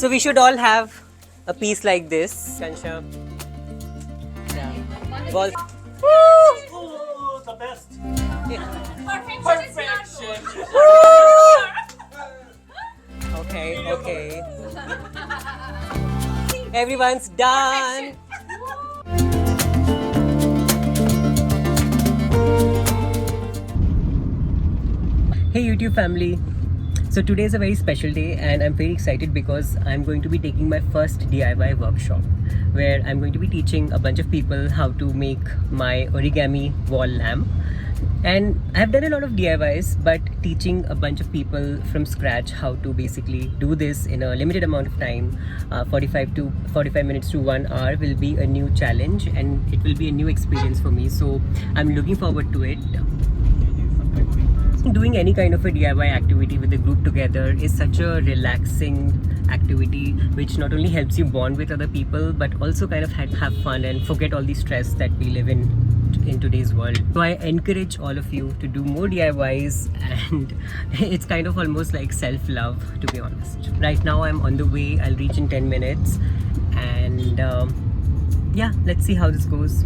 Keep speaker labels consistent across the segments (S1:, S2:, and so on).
S1: So we should all have a piece like this. Kansha. Yeah. Ball.
S2: Oh, the best.
S3: Perfection.
S1: Okay, okay. Everyone's done. Hey YouTube family. So today is a very special day and I'm very excited because I'm going to be taking my first DIY workshop where I'm going to be teaching a bunch of people how to make my origami wall lamp. And I've done a lot of DIYs, but teaching a bunch of people from scratch how to basically do this in a limited amount of time, 45 minutes to 1 hour, will be a new challenge and it will be a new experience for me. So I'm looking forward to it. Doing any kind of a DIY activity with a group together is such a relaxing activity which not only helps you bond with other people but also kind of have fun and forget all the stress that we live in today's world. So I encourage all of you to do more DIYs, and it's kind of almost like self-love, to be honest. Right now I'm on the way. I'll reach in 10 minutes and yeah, let's see how this goes.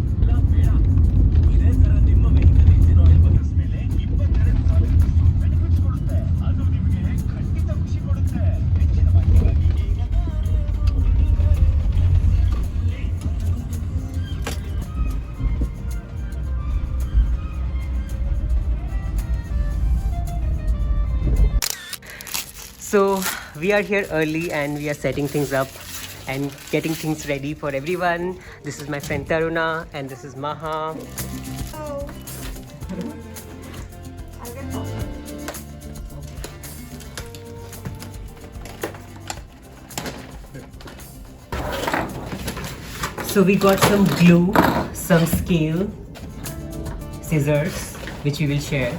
S1: So we are here early and we are setting things up and getting things ready for everyone. This is my friend Taruna and this is Maha. So we got some glue, some scale, scissors, which we will share.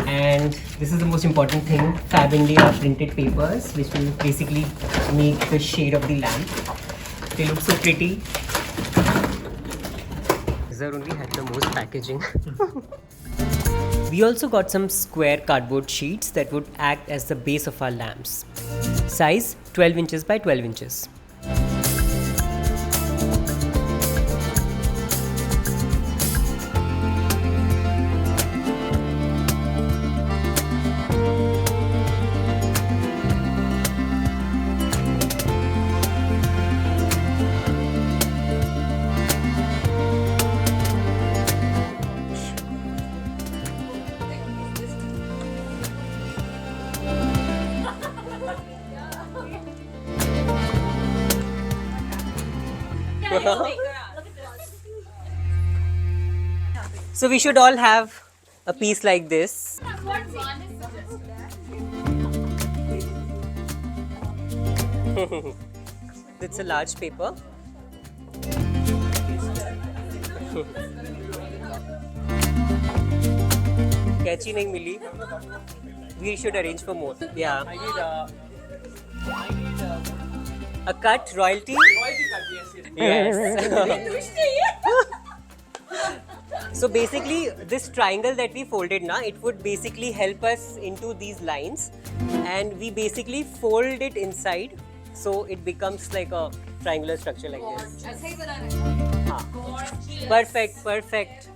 S1: And this is the most important thing, Fab India printed papers, which will basically make the shade of the lamp. They look so pretty. These are only had the most packaging. We also got some square cardboard sheets that would act as the base of our lamps. Size 12 inches by 12 inches. So we should all have a piece like this. It's a large paper. Catchy nahi mili. We should arrange for more. Yeah.
S2: I need
S1: A cut, royalty?
S2: royalty cut, yes.
S1: So basically this triangle that we folded now, it would basically help us into these lines and we basically fold it inside so it becomes like a triangular structure like this. Perfect, perfect.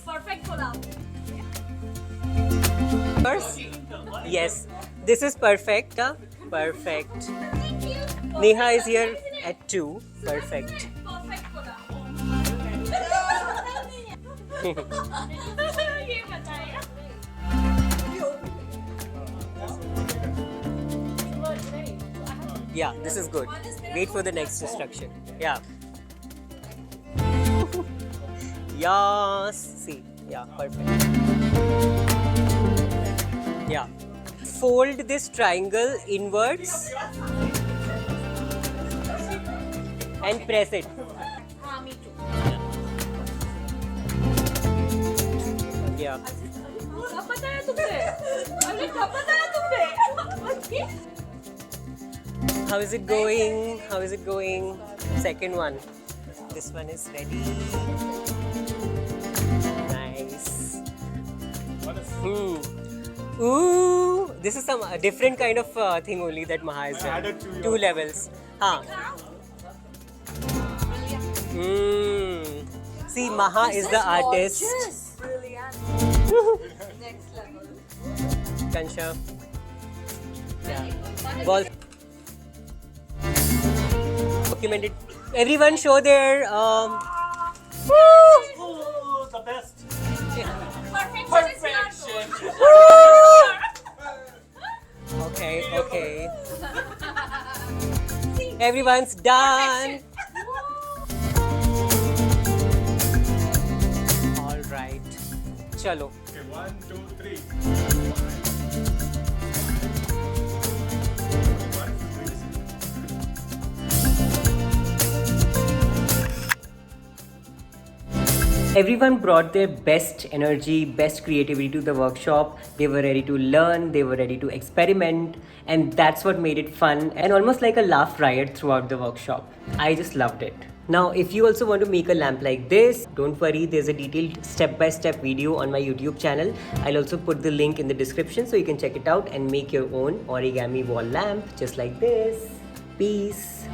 S3: Perfect bola.
S1: First, yes, this is perfect. Perfect. Neha is here at 2. Perfect.
S3: Perfect bola. Yeah, this is good. Wait for the next instruction. Yeah. Yes. See. Yeah, perfect. Yeah. Fold this triangle inwards and press it. Me too.
S1: Yeah. How is it going? How is it going? Second one. This one is ready. Nice. Ooh. this is some different kind of thing only that Maha has done.
S2: added to
S1: Two
S2: your-
S1: levels. Huh. See, Maha is the artist.
S4: Brilliant. Next level.
S1: Kansha. Yeah. Ball. Documented. Everyone show their.
S2: Oh, the best.
S4: Perfection.
S1: Okay, okay. Everyone's done. All right. Chalo.
S2: Okay, 1, 2, 3.
S1: Everyone brought their best energy, best creativity to the workshop. They were ready to learn, they were ready to experiment, and that's what made it fun and almost like a laugh riot throughout the workshop. I just loved it. Now, if you also want to make a lamp like this, don't worry, there's a detailed step-by-step video on my YouTube channel. I'll also put the link in the description so you can check it out and make your own origami wall lamp just like this. Peace.